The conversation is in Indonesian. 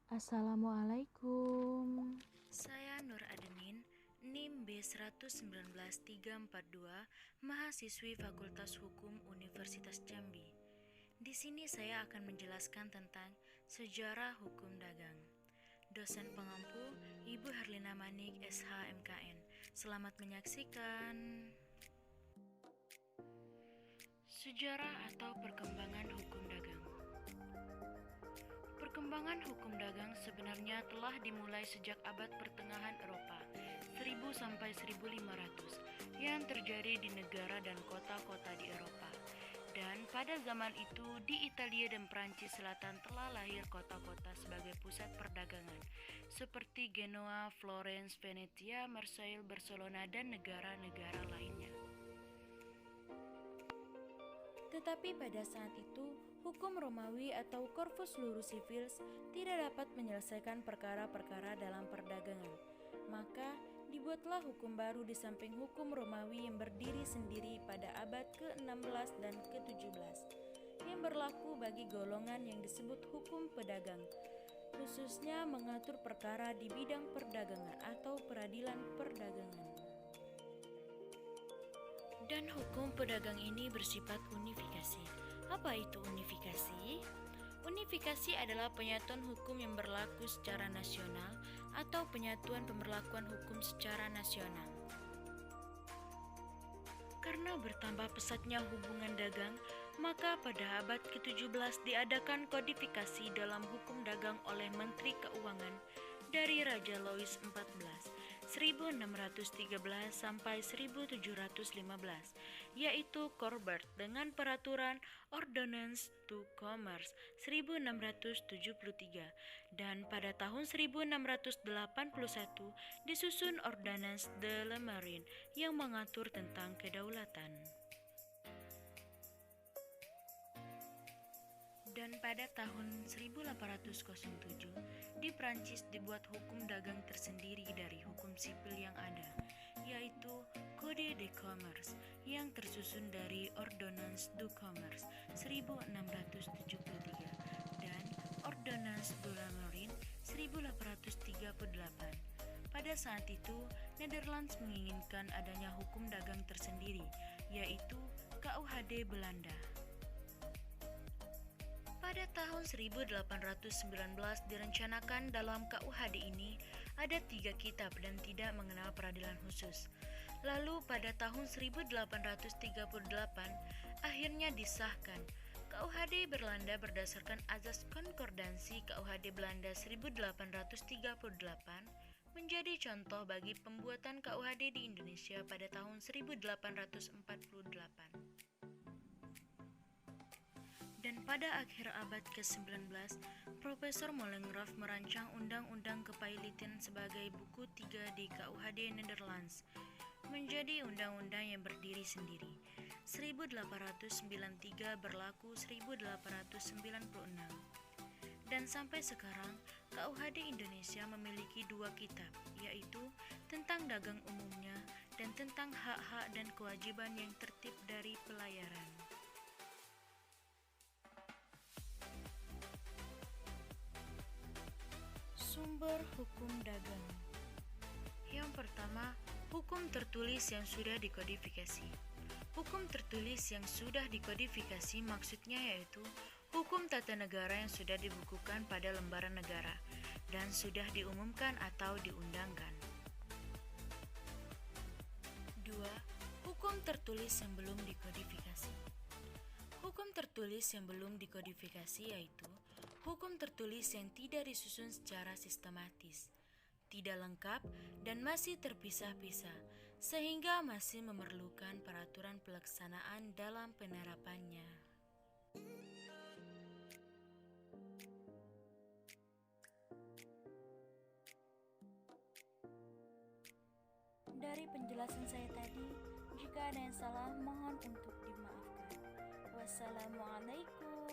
Assalamualaikum. Saya Nur Adenin, NIM B119342, mahasiswi Fakultas Hukum Universitas Jambi. Di sini saya akan menjelaskan tentang sejarah hukum dagang. Dosen pengampu Ibu Herlina Manik, SH MKN. Selamat menyaksikan. Sejarah atau perkembangan hukum dagang. Perkembangan hukum dagang sebenarnya telah dimulai sejak abad pertengahan Eropa, 1000 sampai 1500, yang terjadi di negara dan kota-kota di Eropa. Dan pada zaman itu di Italia dan Prancis Selatan telah lahir kota-kota sebagai pusat perdagangan, seperti Genoa, Florence, Venetia, Marseille, Barcelona, dan negara-negara lainnya. Tetapi pada saat itu, hukum Romawi atau Corpus Iuris Civilis tidak dapat menyelesaikan perkara-perkara dalam perdagangan. Maka, dibuatlah hukum baru di samping hukum Romawi yang berdiri sendiri pada abad ke-16 dan ke-17, yang berlaku bagi golongan yang disebut hukum pedagang, khususnya mengatur perkara di bidang perdagangan atau peradilan perdagangan. Dan hukum pedagang ini bersifat unifikasi. Apa itu unifikasi? Unifikasi adalah penyatuan hukum yang berlaku secara nasional atau penyatuan pemberlakuan hukum secara nasional. Karena bertambah pesatnya hubungan dagang, maka pada abad ke-17 diadakan kodifikasi dalam hukum dagang oleh Menteri Keuangan dari Raja Louis XIV, 1613 sampai 1715, yaitu Corbett dengan peraturan Ordonnance du Commerce 1673, dan pada tahun 1681 disusun Ordonnance de la Marine yang mengatur tentang kedaulatan. Dan pada tahun 1807, di Prancis dibuat hukum dagang tersendiri dari hukum sipil yang ada, yaitu Code de Commerce yang tersusun dari Ordonnance du Commerce 1673 dan Ordonnance de la Marine 1838. Pada saat itu, Netherlands menginginkan adanya hukum dagang tersendiri, yaitu KUHD Belanda. Pada tahun 1819 direncanakan dalam KUHD ini ada 3 kitab dan tidak mengenal peradilan khusus. Lalu pada tahun 1838 akhirnya disahkan KUHD Belanda berdasarkan azas konkordansi KUHD Belanda 1838 menjadi contoh bagi pembuatan KUHD di Indonesia pada tahun 1848. Dan pada akhir abad ke-19, Profesor Molengrove merancang Undang-Undang Kepailitan sebagai buku 3 di KUHD Netherlands, menjadi undang-undang yang berdiri sendiri. 1893 berlaku 1896. Dan sampai sekarang, KUHD Indonesia memiliki 2 kitab, yaitu tentang dagang umumnya dan tentang hak-hak dan kewajiban yang tertib dari pelayaran. Sumber hukum dagang. Yang pertama, hukum tertulis yang sudah dikodifikasi. Hukum tertulis yang sudah dikodifikasi maksudnya yaitu hukum tata negara yang sudah dibukukan pada lembaran negara dan sudah diumumkan atau diundangkan. 2. Hukum tertulis yang belum dikodifikasi. Hukum tertulis yang belum dikodifikasi yaitu hukum tertulis yang tidak disusun secara sistematis, tidak lengkap, dan masih terpisah-pisah, sehingga masih memerlukan peraturan pelaksanaan dalam penerapannya. Dari penjelasan saya tadi, jika ada yang salah mohon untuk dimaafkan. Wassalamualaikum.